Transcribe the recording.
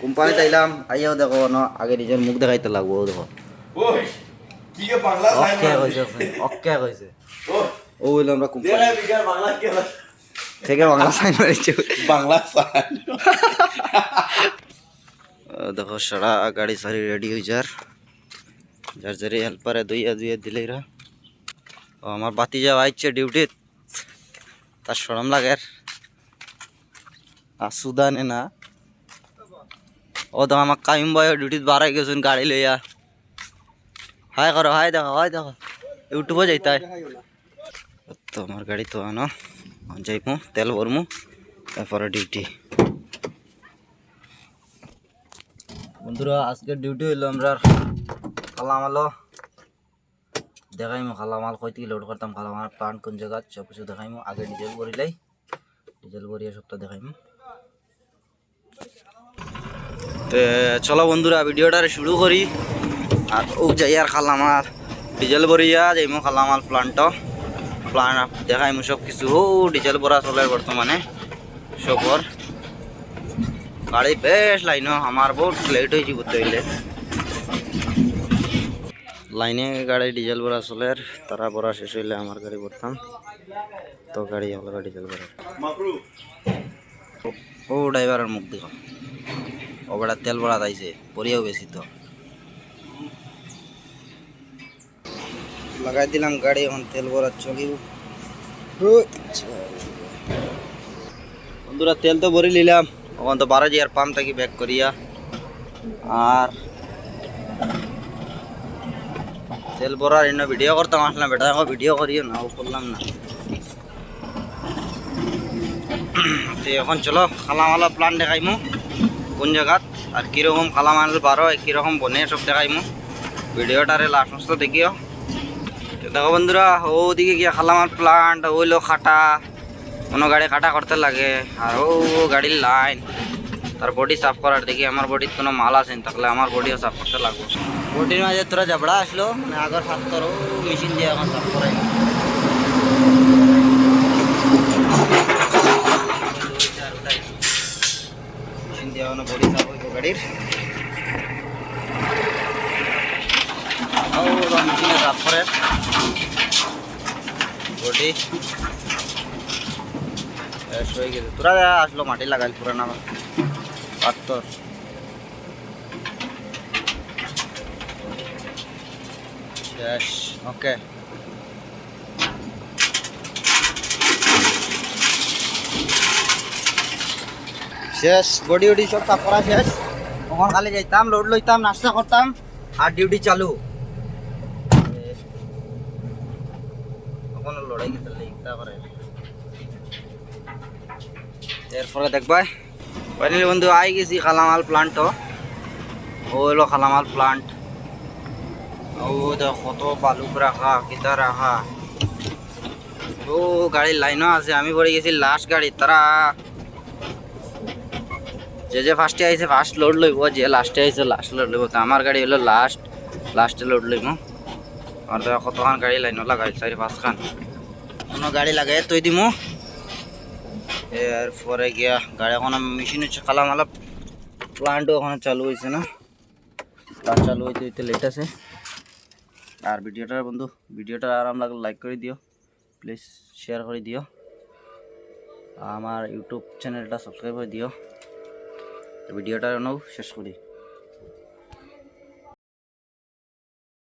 Company চাইলাম আইয়াও দেখো না আগে নিজের মুখ দেখাইতে লাগবো দেখো অক্কা কইছে ও হইলো আমরা কোম্পানি থেকে বাংলা সাইন মারিছে বাংলা সাইন দেখো সারা গাড়ি সারি রেডি হয়ে যার যার যারে হেল্পারে দুইয়া দিলে এরা ও আমার বাতি যাওয়া আইছে ডিউটি তার শরম লাগে আর সুদানে না ও তো আমার কাইম ভাই ডিউটিত বাড়াই গেছেন গাড়ি লইয়া হাই করো হাই দেখো ইউটিউবে যাইতাই তো আমার গাড়ি তো আনো যাইমু তেল ভরমু তারপরে ডিউটি বন্ধুরা আজকের ডিউটি হইলো আমরা খালামালো দেখাইমু খালামাল কই থেকে লোড করতাম খালামাল প্লান্ট কোন জায়গা সব কিছু দেখাইমু আগে ডিজেল ভরিলাই ডিজেল ভরিয়া সবটা দেখাইমু তো চলো বন্ধুরা ভিডিওটা শুরু করি আর ও যাই আর খালামাল ডিজেল ভরিয়া যাইমু খালামাল প্লান্ট দেখাইমু সব কিছু ও ডিজেল ভরা চলে বর্তমানে সবর গাড়ি বেশ লাইন আমার বহুত লেট হয়েছি করতে হইলে লাইনে গাড়ি ডিজেল ভরা চলে তারা ভরা শেষ হইলে আমার গাড়ি ভরতাম তো গাড়ি হলো ডিজেল ভরা ও ড্রাইভারের মুখ দেখো ও বেড়া তেল ভরা যাইছে পরিয়াও বেশি তো লাগাই দিলাম গাড়ি এখন তেল ভরা চলিব বন্ধুরা তেল তো ভরি নিলাম এখন তো 12,000 পাম্প থেকে ব্যাক করিয়া আর তেল ভরার এনে ভিডিও করতাম আসলাম বেটা এখন ভিডিও করিও না করলাম না তো এখন চলো খালামালা প্ল্যান দেখাইমু কোন জায়গাত আর কীরকম খালামাল বারো কীরকম বনে সব দেখাইমু ভিডিওটারে লাস্ট পর্যন্ত দেখিও দেখো বন্ধুরা ওদিকে গিয়া খালামাল প্লান্ট ওইলো খাটা কোনো গাড়ি কাটা করতে লাগে আর ও গাড়ির লাইন তার বডি সাফ করার দেখি আমার বডির কোনো মাল আছে তাহলে আমার বডিও সাফ করতে লাগবে বডির মাঝে তোরা জাবড়া আসলো মানে আগর সাফ করো মেশিন দিয়ে এখন সাফ করাই মেশিন দিয়ে এখন বডি সাফ হইব গাড়ির মেশিনে সাফ করে বডি হয়ে গেছে তোরা আসলো মাটি লাগাইল পুরানা পাত্তর শেষ ওকে শেষ বডি উডি সব সাফ করা শেষ ওখান খালি যাইতাম লোড লইতাম নাস্তা করতাম আর ডিউটি চালু ওখানে লড়াই গেতে লিখতে পারে এরপরে দেখবাই ফাইনালি বন্ধু আই গেছি খালামাল প্লান্ট ও হলো খালামাল প্লান্ট ও কত বালুক রাখা কিতা রাখা ও গাড়ির লাইনও আছে আমি পড়ে গেছি লাস্ট গাড়ি তারা যে ফার্স্টে আইছে ফার্স্ট লোড লইব যে লাস্টে আইছে লাস্ট লোড লইব আমার গাড়ি হলো লাস্টে লোড লইব আর তো কতখান গাড়ি লাইনও লাগাই 4-5 কোনো গাড়ি লাগাই তৈ দিমু এরপরে গিয়া গাড়ি এখন মেশিন হচ্ছে খালামালা প্লান্টও ওখানে চালু হয়েছে না তার চালু হইতে লেট আছে আর ভিডিওটা আরাম লাগলে লাইক করে দিও প্লিজ শেয়ার করে দিও আমার ইউটিউব চ্যানেলটা সাবস্ক্রাইব করে দিও ভিডিওটা শেষ করি।